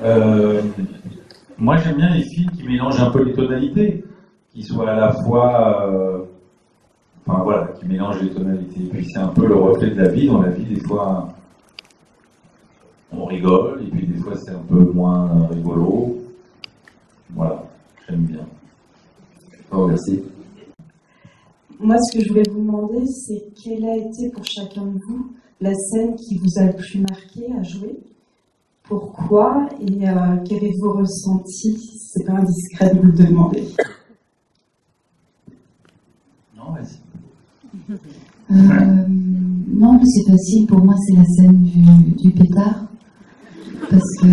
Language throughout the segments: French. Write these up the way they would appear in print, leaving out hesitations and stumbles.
Euh, Moi, j'aime bien les films qui mélangent un peu les tonalités, qui soient à la fois, enfin voilà, qui mélangent les tonalités. Et puis c'est un peu le reflet de la vie. Dans la vie, des fois, on rigole, et puis des fois, c'est un peu moins rigolo. Voilà, j'aime bien. Oh, merci. Moi, ce que je voulais vous demander, c'est quelle a été pour chacun de vous la scène qui vous a le plus marqué à jouer? Pourquoi? Et quels sont vos ressentis? C'est pas indiscret de vous le demander. Non, vas-y. Non, mais c'est facile. Pour moi, c'est la scène du pétard. Parce que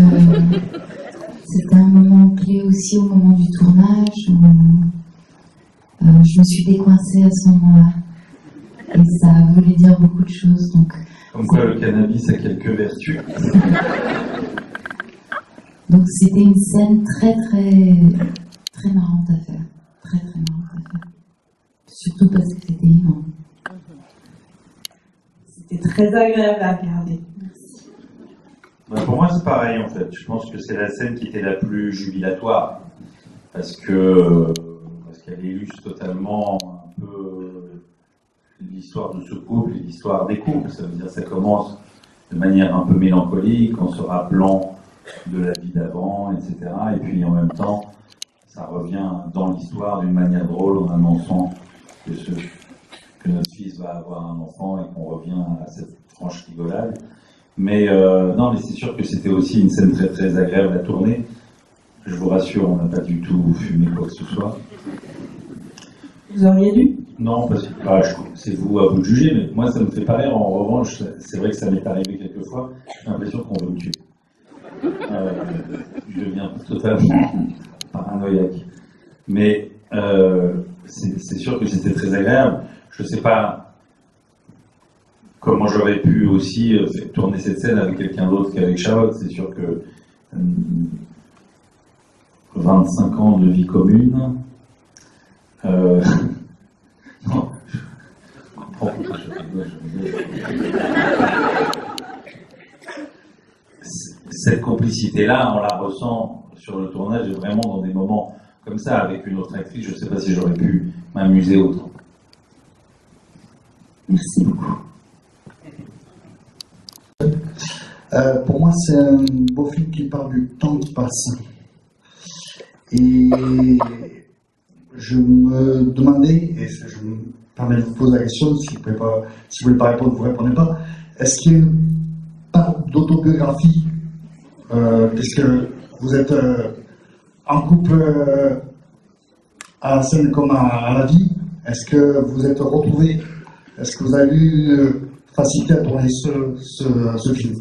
c'était un moment clé aussi au moment du tournage où je me suis décoincée à ce moment-là. Et ça voulait dire beaucoup de choses. Donc, Comme quoi le cannabis a quelques vertus. donc c'était une scène très marrante à faire. Très marrante à faire. Surtout parce que c'était immense. C'était très agréable à regarder. Merci. Bah, pour moi, c'est pareil en fait. Je pense que c'est la scène qui était la plus jubilatoire. Parce qu'elle illustre totalement un peu l'histoire de ce couple et l'histoire des couples. Ça veut dire que ça commence de manière un peu mélancolique, en se rappelant de la vie d'avant, etc. Et puis en même temps, ça revient dans l'histoire d'une manière drôle en annonçant que notre fils va avoir un enfant et qu'on revient à cette franche rigolade. Mais non, mais c'est sûr que c'était aussi une scène très agréable à tourner. Je vous rassure, on n'a pas du tout fumé quoi que ce soit. Vous auriez dû? Non, parce que c'est vous à vous de juger, mais moi ça me fait pas rire. En revanche, c'est vrai que ça m'est arrivé quelques fois. J'ai l'impression qu'on veut me tuer. Je deviens totalement paranoïaque. Mais c'est sûr que c'était très agréable. Je ne sais pas comment j'aurais pu aussi tourner cette scène avec quelqu'un d'autre qu'avec Charlotte. C'est sûr que 25 ans de vie commune. Non, je comprends pourquoi je rigole. Cette complicité-là, on la ressent sur le tournage, vraiment dans des moments comme ça, avec une autre actrice. Je ne sais pas si j'aurais pu m'amuser autant. Merci beaucoup. Pour moi, c'est un beau film qui parle du temps qui passe. Et je me demandais, et je me permets de vous poser la question, si vous ne voulez pas répondre, vous ne répondez pas, est-ce qu'il y a une part d'autobiographie, puisque vous êtes en couple à la scène comme à la vie, est-ce que vous êtes retrouvés, est-ce que vous avez eu facilité à tourner ce film?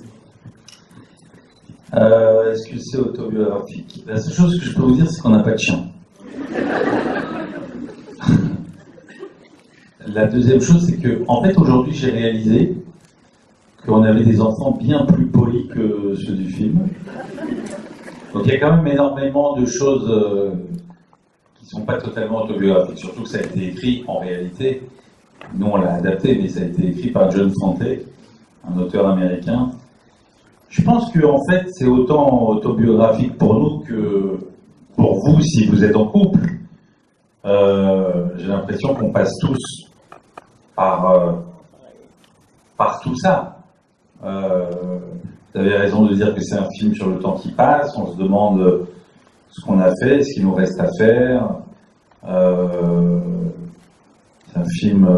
Est-ce que c'est autobiographique? La seule chose que je peux vous dire, c'est qu'on n'a pas de chien. La deuxième chose, c'est que, en fait, aujourd'hui, j'ai réalisé qu'on avait des enfants bien plus polis que ceux du film. Donc il y a quand même énormément de choses qui ne sont pas totalement autobiographiques, surtout que ça a été écrit en réalité. Nous, on l'a adapté, mais ça a été écrit par John Fante, un auteur américain. Je pense que en fait, c'est autant autobiographique pour nous que pour vous si vous êtes en couple. J'ai l'impression qu'on passe tous par tout ça. Vous avez raison de dire que c'est un film sur le temps qui passe. On se demande ce qu'on a fait, ce qu'il nous reste à faire. C'est un film,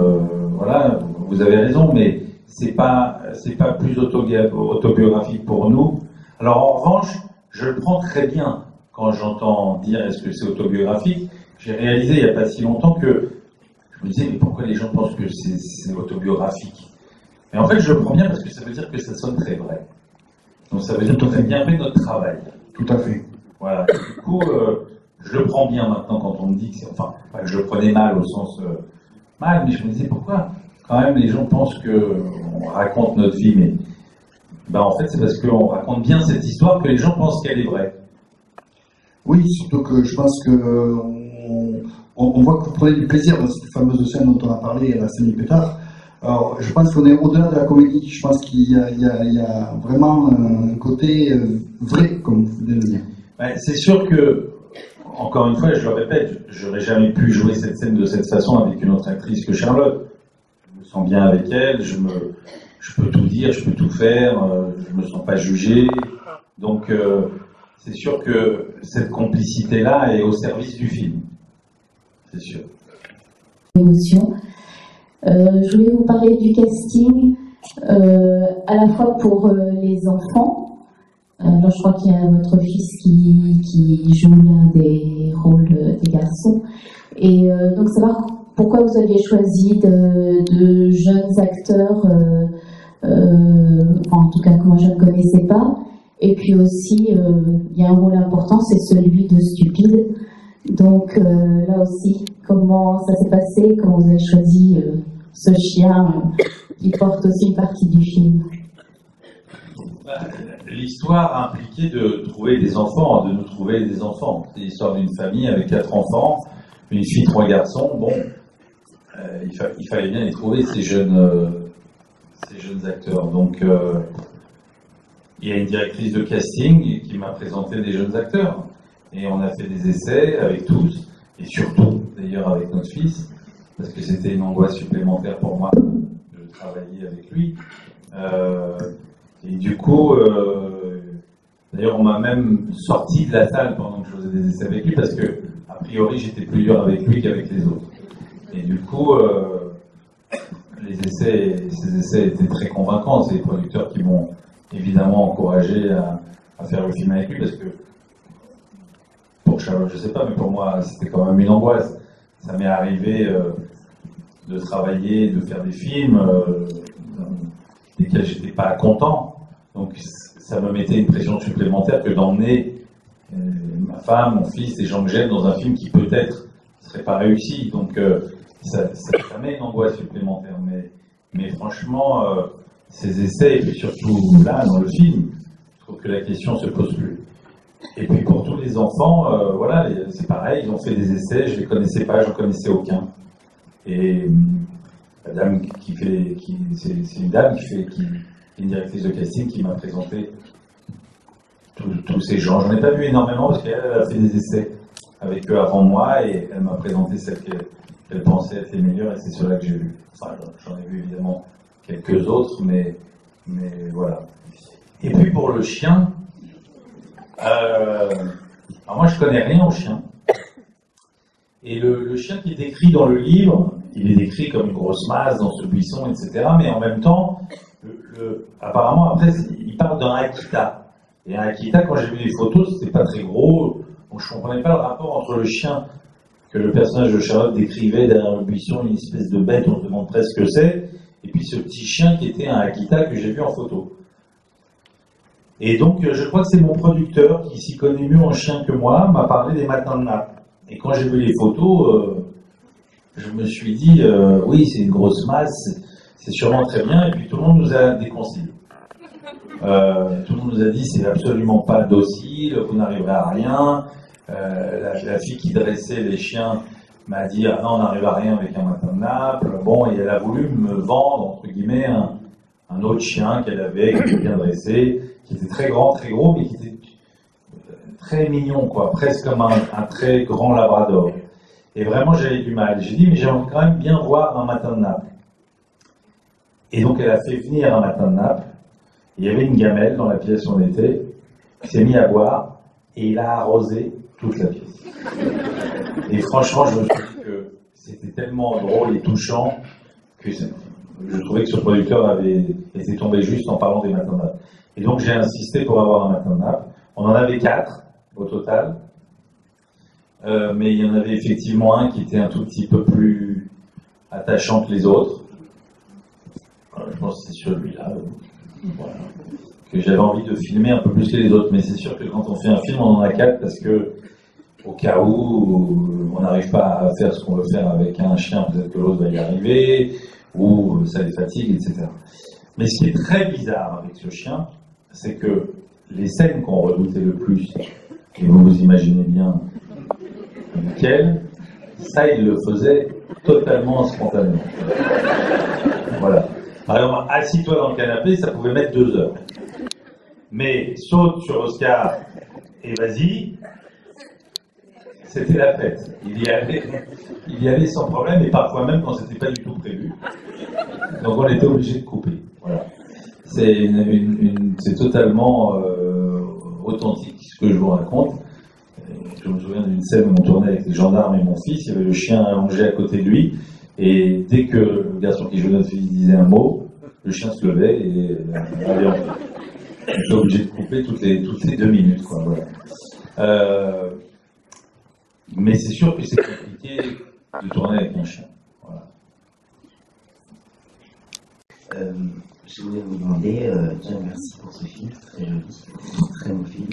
voilà, vous avez raison, mais c'est pas plus autobiographique pour nous. Alors en revanche, je le prends très bien quand j'entends dire est-ce que c'est autobiographique. J'ai réalisé il n'y a pas si longtemps que je me disais mais pourquoi les gens pensent que c'est autobiographique? Mais en fait je le prends bien parce que ça veut dire que ça sonne très vrai. Donc ça veut dire qu'on a bien fait notre travail. Tout à fait. Voilà. Du coup, je le prends bien maintenant quand on me dit que c'est... Enfin, pas que je le prenais mal au sens mal, mais je me disais pourquoi quand même les gens pensent qu'on raconte notre vie, mais ben, en fait c'est parce qu'on raconte bien cette histoire que les gens pensent qu'elle est vraie. Oui, surtout que je pense que on voit que vous prenez du plaisir dans cette fameuse scène dont on a parlé, la scène du pétard. Alors, je pense qu'on est au-delà de la comédie. Je pense qu'il y a vraiment un côté vrai, comme vous venez de le dire. Ouais, c'est sûr que, encore une fois, je le répète, j'aurais jamais pu jouer cette scène de cette façon avec une autre actrice que Charlotte. Je me sens bien avec elle, je peux tout dire, je peux tout faire, je me sens pas jugé. Donc, c'est sûr que cette complicité-là est au service du film. C'est sûr. Émotion. Je voulais vous parler du casting, à la fois pour les enfants. Alors je crois qu'il y a votre fils qui joue l'un des rôles des garçons. Et donc savoir pourquoi vous aviez choisi de jeunes acteurs, en tout cas que moi je ne connaissais pas. Et puis aussi, il y a un rôle important, c'est celui de Stupide. Donc là aussi, comment ça s'est passé, comment vous avez choisi ce chien qui porte aussi une partie du film? L'histoire impliquait de trouver des enfants, de nous trouver des enfants. C'est l'histoire d'une famille avec 4 enfants, une fille, 3 garçons. Bon, il fallait bien les trouver, ces jeunes acteurs. Donc, il y a une directrice de casting qui m'a présenté des jeunes acteurs. Et on a fait des essais avec tous, et surtout, d'ailleurs, avec notre fils, parce que c'était une angoisse supplémentaire pour moi de travailler avec lui. Et du coup, d'ailleurs, on m'a même sorti de la salle pendant que je faisais des essais avec lui, parce que, a priori, j'étais plus dur avec lui qu'avec les autres. Et du coup, ces essais étaient très convaincants. C'est les producteurs qui m'ont évidemment encouragé à faire le film avec lui, parce que pour Charlotte, je sais pas, mais pour moi, c'était quand même une angoisse. Ça m'est arrivé de travailler, de faire des films desquels j'étais pas content. Donc ça me mettait une pression supplémentaire que d'emmener ma femme, mon fils, les gens que j'aime dans un film qui peut-être serait pas réussi. Donc ça met une angoisse supplémentaire. Mais franchement, ces essais, et puis surtout là, dans le film, je trouve que la question se pose plus. Et puis pour tous les enfants, voilà, c'est pareil, ils ont fait des essais, je les connaissais pas, j'en connaissais aucun. Et la dame c'est une dame qui est une directrice de casting qui m'a présenté tous ces gens. J'en ai pas vu énormément parce qu'elle a fait des essais avec eux avant moi et elle m'a présenté celles qu'elle pensait être les meilleures et c'est ceux-là que j'ai vu. Enfin, j'en ai vu évidemment quelques autres, mais voilà. Et puis pour le chien, alors moi je connais rien au chien. Et le chien qui est décrit dans le livre, il est décrit comme une grosse masse dans ce buisson, etc. Mais en même temps, apparemment après, il parle d'un Akita. Et un Akita, quand j'ai vu les photos, c'était pas très gros. Donc je comprenais pas le rapport entre le chien que le personnage de Charlotte décrivait derrière le buisson, une espèce de bête, on se demande presque ce que c'est, et puis ce petit chien qui était un Akita que j'ai vu en photo. Et donc, je crois que c'est mon producteur, qui s'y connaît mieux en chien que moi, m'a parlé des matins de Naples. Et quand j'ai vu les photos, je me suis dit, oui, c'est une grosse masse, c'est sûrement très bien, et puis tout le monde nous a déconseillé. Tout le monde nous a dit, c'est absolument pas docile, vous n'arriverez à rien. La fille qui dressait les chiens m'a dit, ah non, on n'arrive à rien avec un matin de Naples. Bon, et elle a voulu me vendre, entre guillemets, un autre chien qu'elle avait, qui était bien dressé, qui était très grand, très gros, mais qui était très mignon, quoi, presque comme un très grand labrador. Et vraiment, j'avais du mal. J'ai dit, mais j'ai envie quand même bien voir un matin de Naples. Et donc, elle a fait venir un matin de Naples. Il y avait une gamelle dans la pièce où on était, qui s'est mis à boire, et il a arrosé toute la pièce. Et franchement, je me suis dit que c'était tellement drôle et touchant que je trouvais que ce producteur était tombé juste en parlant des matins de Naples. Et donc, j'ai insisté pour avoir un matin de Naples. On en avait 4 au total. Mais il y en avait effectivement un qui était un tout petit peu plus attachant que les autres. Je pense que c'est celui-là. Voilà. Que j'avais envie de filmer un peu plus que les autres. Mais c'est sûr que quand on fait un film, on en a 4 parce que au cas où on n'arrive pas à faire ce qu'on veut faire avec un chien, peut-être que l'autre va y arriver, ou ça les fatigue, etc. Mais ce qui est très bizarre avec ce chien, c'est que les scènes qu'on redoutait le plus, et vous vous imaginez bien lesquelles, ça il le faisait totalement spontanément. Voilà. Par exemple, assis-toi dans le canapé, ça pouvait mettre 2 heures. Mais saute sur Oscar et vas-y, c'était la fête. Il y allait sans problème, et parfois même quand c'était pas du tout prévu. Donc on était obligé de couper. Voilà. C'est totalement authentique ce que je vous raconte. Je me souviens d'une scène où on tournait avec les gendarmes et mon fils, il y avait le chien allongé à côté de lui, et dès que le garçon qui jouait notre fils disait un mot, le chien se levait et allait en fait. J'étais obligé de couper toutes les 2 minutes, quoi. Voilà. Mais c'est sûr que c'est compliqué de tourner avec un chien. Voilà. Je voulais vous demander, déjà merci pour ce film, très joli, très beau film.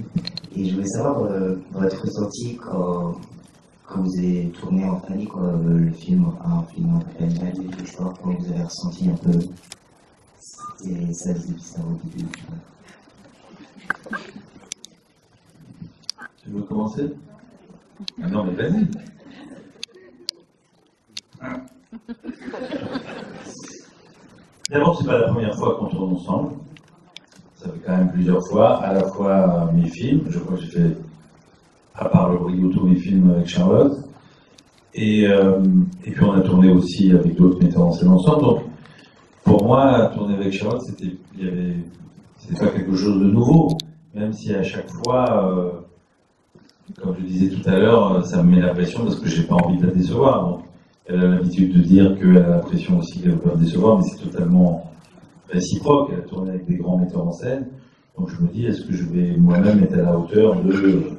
Et je voulais savoir votre ressenti quand vous avez tourné en famille, le film, un film familial, l'histoire, quand vous avez ressenti un peu ça au début. Tu veux commencer? Ah non, mais vas-y. D'abord, c'est pas la première fois qu'on tourne ensemble. Ça fait quand même plusieurs fois, à la fois mes films, je crois que j'ai fait, à part le Brigo, tous mes films avec Charlotte, et puis on a tourné aussi avec d'autres metteurs en scène ensemble. Donc, pour moi, tourner avec Charlotte, c'était pas quelque chose de nouveau, même si à chaque fois, comme je disais tout à l'heure, ça me met la pression parce que j'ai pas envie de la décevoir. Donc, elle a l'habitude de dire qu'elle a la pression aussi qu'elle veut pas me décevoir, mais c'est totalement réciproque. Elle a tourné avec des grands metteurs en scène. Donc je me dis, est-ce que je vais moi-même être à la hauteur de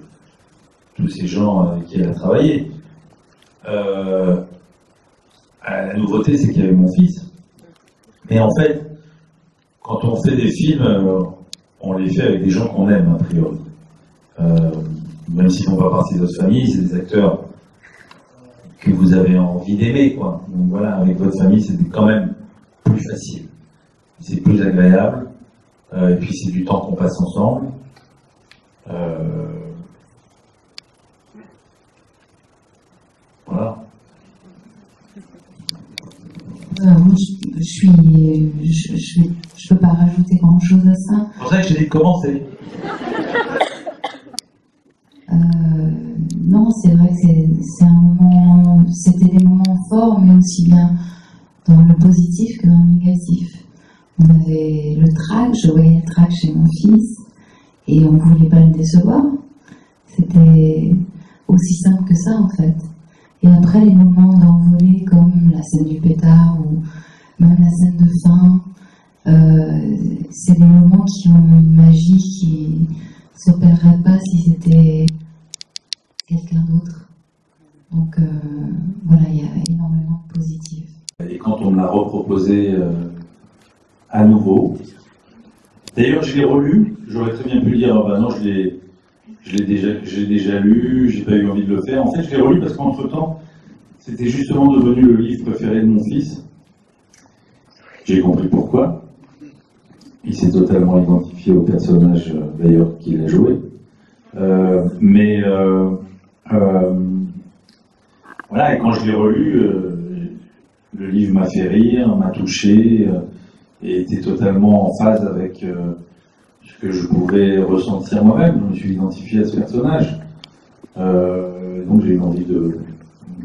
tous ces gens avec qui elle a travaillé? La nouveauté, c'est qu'il y avait mon fils. Mais en fait, quand on fait des films, on les fait avec des gens qu'on aime, a priori. Même s'ils ne font pas partie de notre famille, c'est des acteurs que vous avez envie d'aimer, quoi. Donc voilà, avec votre famille, c'est quand même plus facile. C'est plus agréable. Et puis c'est du temps qu'on passe ensemble. Voilà. Moi, je peux pas rajouter grand chose à ça. C'est pour ça que j'ai dit de commencer. Non, c'est vrai que c'est un moment, c'était des moments forts, mais aussi bien dans le positif que dans le négatif. On avait le trac, je voyais le trac chez mon fils, et on voulait pas le décevoir. C'était aussi simple que ça, en fait. Et après, les moments d'envolée, comme la scène du pétard, ou même la scène de fin, c'est des moments qui ont une magie qui se perdrait pas si c'était quelqu'un d'autre. Donc voilà, il y a énormément de positif. Et quand on me l'a reproposé à nouveau, d'ailleurs je l'ai relu, j'aurais très bien pu le dire, ah bah non, j'ai déjà lu, j'ai pas eu envie de le faire. En fait, je l'ai relu parce qu'entre-temps, c'était justement devenu le livre préféré de mon fils. J'ai compris pourquoi. Il s'est totalement identifié au personnage, d'ailleurs, qu'il a joué. Voilà, et quand je l'ai relu, le livre m'a fait rire, m'a touché, et était totalement en phase avec ce que je pouvais ressentir moi-même. Je me suis identifié à ce personnage. Donc j'ai eu envie de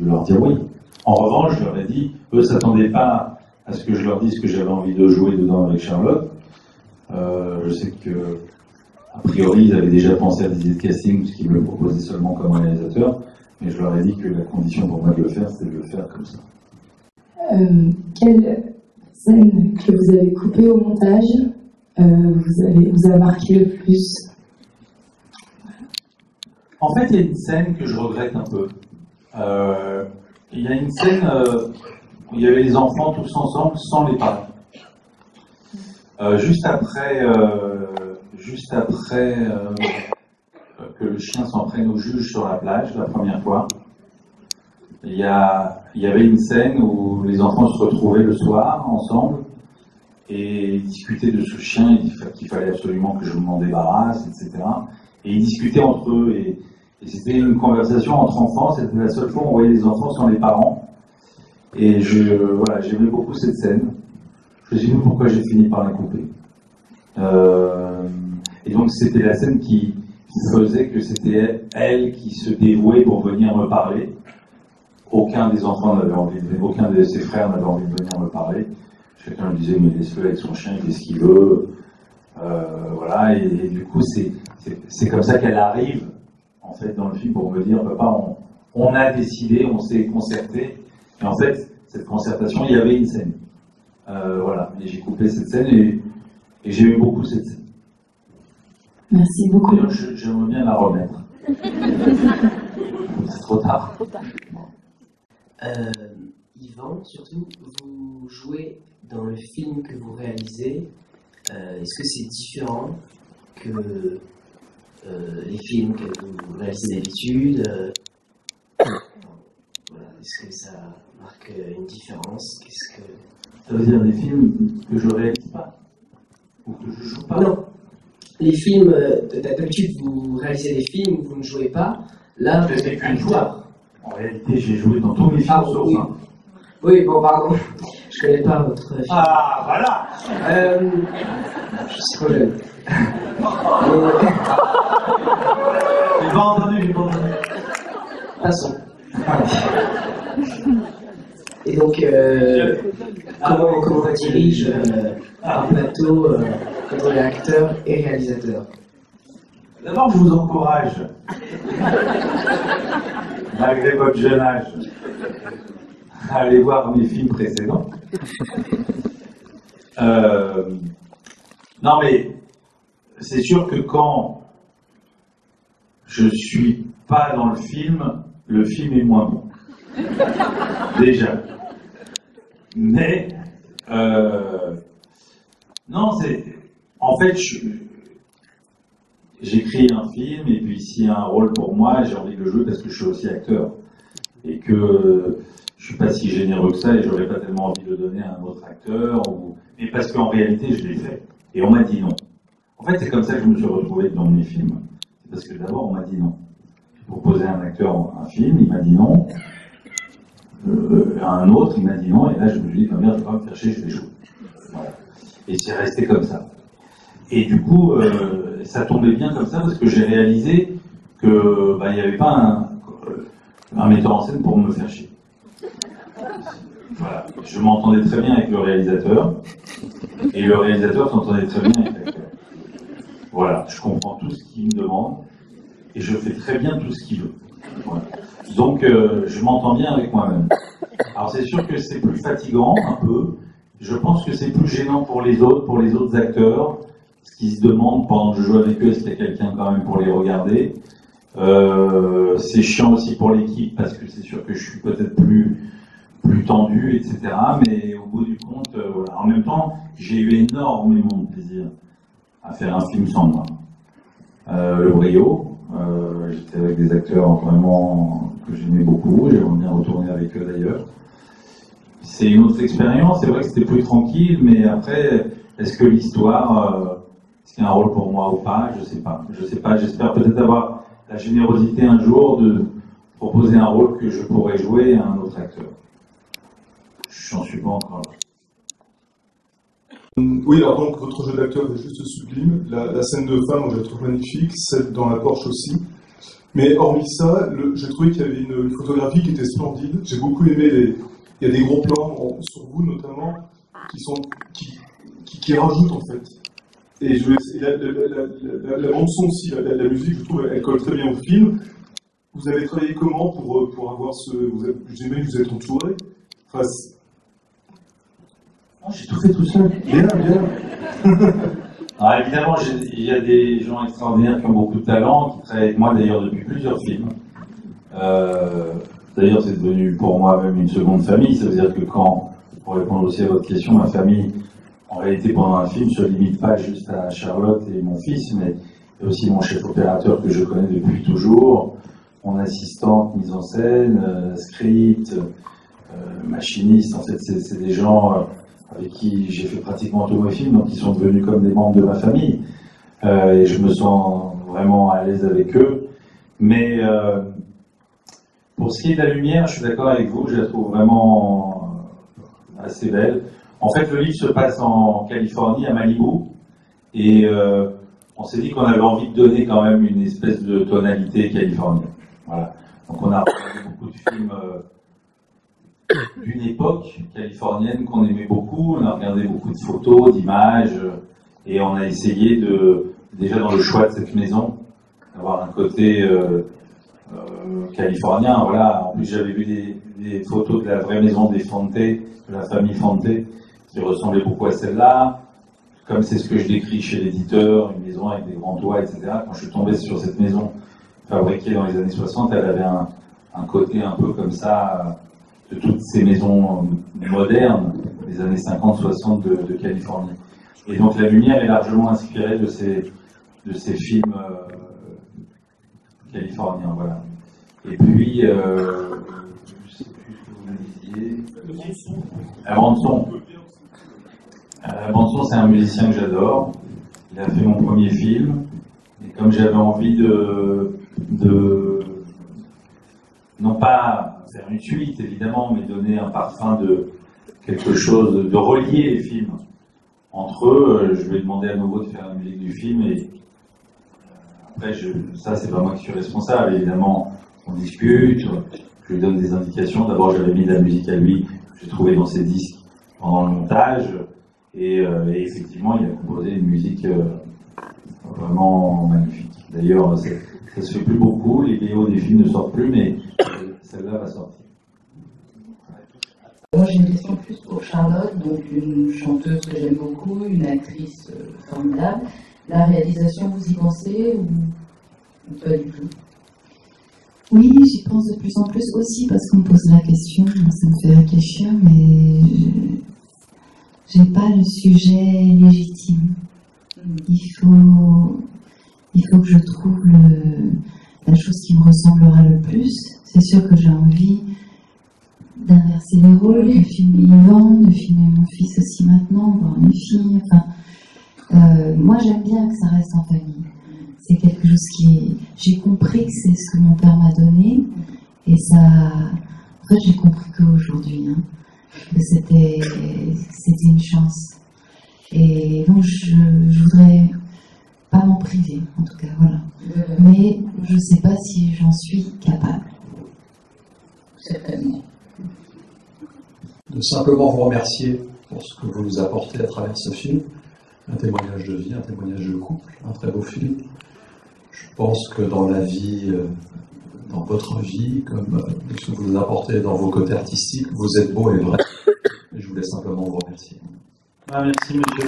leur dire oui. En revanche, je leur ai dit, eux s'attendaient pas à ce que je leur dise que j'avais envie de jouer dedans avec Charlotte. Je sais que, a priori, ils avaient déjà pensé à des idées de casting, puisqu'ils me le proposaient seulement comme réalisateur, mais je leur ai dit que la condition pour moi de le faire, c'était de le faire comme ça. Quelle scène que vous avez coupée au montage vous a marqué le plus? En fait, il y a une scène que je regrette un peu. Il y a une scène où il y avait les enfants tous ensemble sans les parents. Juste après que le chien s'en prenne au juge sur la plage, la première fois, il y avait une scène où les enfants se retrouvaient le soir ensemble et ils discutaient de ce chien, qu'il fallait absolument que je m'en débarrasse, etc. Et ils discutaient entre eux et c'était une conversation entre enfants. C'était la seule fois où on voyait les enfants sans les parents. Et j'aimais beaucoup cette scène. Je je sais pas pourquoi j'ai fini par la couper. Et donc c'était la scène qui faisait que c'était elle qui se dévouait pour venir me parler. Aucun des enfants n'avait envie de venir, aucun de ses frères n'avait envie de venir me parler. Chacun me disait, mais laisse-le avec son chien, il fait ce qu'il veut. Voilà, et du coup, c'est comme ça qu'elle arrive, en fait, dans le film, pour me dire, papa, on a décidé, on s'est concerté. Et en fait, cette concertation, il y avait une scène. Voilà, et j'ai coupé cette scène et j'aimais beaucoup cette scène. Merci beaucoup. J'aimerais bien la remettre. C'est trop tard. Yvan, surtout, vous jouez dans le film que vous réalisez. Est-ce que c'est différent que les films que vous réalisez d'habitude voilà. Est-ce que ça marque une différence? Qu'est-ce que... Ça veut dire des films que je réalise pas? Ou que je joue pas? Non. Les films, d'habitude, vous réalisez des films où vous ne jouez pas. Là, vous êtes un joueur. En réalité, j'ai joué dans tous mes films sauf un. Oui, bon, pardon. Je connais pas votre film. Ah, voilà. Je suis trop jeune. J'ai pas entendu. Passons. Et donc, comment on dirige un plateau quand on est acteur et réalisateur? D'abord, je vous encourage, malgré votre jeune âge, à aller voir mes films précédents. Non, mais c'est sûr que quand je suis pas dans le film est moins bon. Déjà. Mais, non, c'est... En fait, j'écris un film, et puis s'il y a un rôle pour moi, j'ai envie de le jouer parce que je suis aussi acteur. Et que je suis pas si généreux que ça, et j'aurais pas tellement envie de le donner à un autre acteur, mais parce qu'en réalité, je l'ai fait. Et on m'a dit non. En fait, c'est comme ça que je me suis retrouvé dans mes films. C'est parce que d'abord, on m'a dit non. J'ai proposé à un acteur un film, il m'a dit non. À un autre, il m'a dit non, et là, je me suis dit, merde, je vais pas me faire chier, je vais jouer. Voilà. Et c'est resté comme ça. Et du coup, ça tombait bien comme ça, parce que j'ai réalisé que il n'y avait pas un metteur en scène pour me faire chier. Voilà. Je m'entendais très bien avec le réalisateur, et le réalisateur s'entendait très bien avec l'acteur. Voilà, je comprends tout ce qu'il me demande, et je fais très bien tout ce qu'il veut. Voilà. Donc, je m'entends bien avec moi-même. Alors, c'est sûr que c'est plus fatigant, un peu. Je pense que c'est plus gênant pour les autres acteurs, ce qu'ils se demandent pendant que je joue avec eux, est-ce qu'il y a quelqu'un quand même pour les regarder. C'est chiant aussi pour l'équipe, parce que c'est sûr que je suis peut-être plus tendu, etc. Mais au bout du compte, voilà. En même temps, j'ai eu énormément de plaisir à faire un film sans moi. Le Brio, j'étais avec des acteurs vraiment que j'aimais beaucoup, j'aimerais bien retourner avec eux d'ailleurs. C'est une autre expérience, c'est vrai que c'était plus tranquille, mais après, est-ce que l'histoire, est-ce qu'il y a un rôle pour moi ou pas? Je sais pas, j'espère peut-être avoir la générosité un jour de proposer un rôle que je pourrais jouer à un autre acteur. J'en suis pas encore là. Oui, alors donc votre jeu d'acteur est juste sublime. La scène de fin, moi je la trouve magnifique, celle dans la Porsche aussi. Mais hormis ça, j'ai trouvé qu'il y avait une photographie qui était splendide. J'ai beaucoup aimé il y a des gros plans sur vous notamment qui rajoutent en fait. Et la bande son aussi, la musique, je trouve, elle colle très bien au film. Vous avez travaillé comment pour avoir j'imagine que vous êtes entouré. Enfin, j'ai tout fait tout seul. Bien. Alors évidemment, il y a des gens extraordinaires qui ont beaucoup de talent, qui travaillent avec moi d'ailleurs depuis plusieurs films. D'ailleurs, c'est devenu pour moi même une seconde famille. Ça veut dire que pour répondre aussi à votre question, ma famille, en réalité, pendant un film, ne se limite pas juste à Charlotte et mon fils, mais il y a aussi mon chef opérateur que je connais depuis toujours, mon assistante mise en scène, script, machiniste. En fait, c'est des gens avec qui j'ai fait pratiquement tous mes films, donc ils sont devenus comme des membres de ma famille. Et je me sens vraiment à l'aise avec eux. Mais pour ce qui est de la lumière, je suis d'accord avec vous, je la trouve vraiment assez belle. En fait, le livre se passe en Californie, à Malibu, et on s'est dit qu'on avait envie de donner quand même une espèce de tonalité californienne. Voilà. Donc on a regardé beaucoup de films d'une époque californienne qu'on aimait beaucoup, on a regardé beaucoup de photos, d'images, et on a essayé déjà dans le choix de cette maison, d'avoir un côté californien. Voilà. En plus, j'avais vu des photos de la vraie maison des Fonte, de la famille Fonte, qui ressemblait beaucoup à celle-là. Comme c'est ce que je décris chez l'éditeur, une maison avec des grands toits, etc. Quand je suis tombé sur cette maison fabriquée dans les années 60, elle avait un côté un peu comme ça, de toutes ces maisons modernes des années 50-60 de Californie. Et donc la lumière est largement inspirée de ces films californiens, voilà. Et puis, je sais plus ce que vous me disiez. La bande-son. La bande-son, c'est un musicien que j'adore. Il a fait mon premier film. Et comme j'avais envie de non pas faire une suite, évidemment, mais donner un parfum de quelque chose, de relier les films entre eux, je lui ai demandé à nouveau de faire la musique du film. Et après, ça, c'est pas moi qui suis responsable. Évidemment, on discute, je lui donne des indications. D'abord, j'avais mis de la musique à lui, que j'ai trouvé dans ses disques pendant le montage. Et effectivement, il a composé une musique vraiment magnifique. D'ailleurs, ça se fait plus beaucoup, les BO des films ne sortent plus, mais celle-là va sortir. Moi, j'ai une question plus pour Charlotte, donc une chanteuse que j'aime beaucoup, une actrice formidable. La réalisation, vous y pensez ou pas du tout? Oui, j'y pense de plus en plus aussi parce qu'on me pose la question, ça me fait réfléchir, mais j'ai pas le sujet légitime. Il faut que je trouve la chose qui me ressemblera le plus. C'est sûr que j'ai envie d'inverser les rôles, de filmer Yvan, de filmer mon fils aussi maintenant, voir mes filles. Enfin, moi j'aime bien que ça reste en famille. C'est quelque chose j'ai compris que c'est ce que mon père m'a donné, et ça, en fait j'ai compris qu'aujourd'hui, que c'était une chance. Et donc je voudrais pas m'en priver, en tout cas, voilà. Mais je sais pas si j'en suis capable. Certainement. De simplement vous remercier pour ce que vous nous apportez à travers ce film. Un témoignage de vie, un témoignage de couple, un très beau film. Je pense que dans la vie, dans votre vie, comme ce que vous nous apportez dans vos côtés artistiques, vous êtes beau et vrai. Et je voulais simplement vous remercier. Merci, monsieur.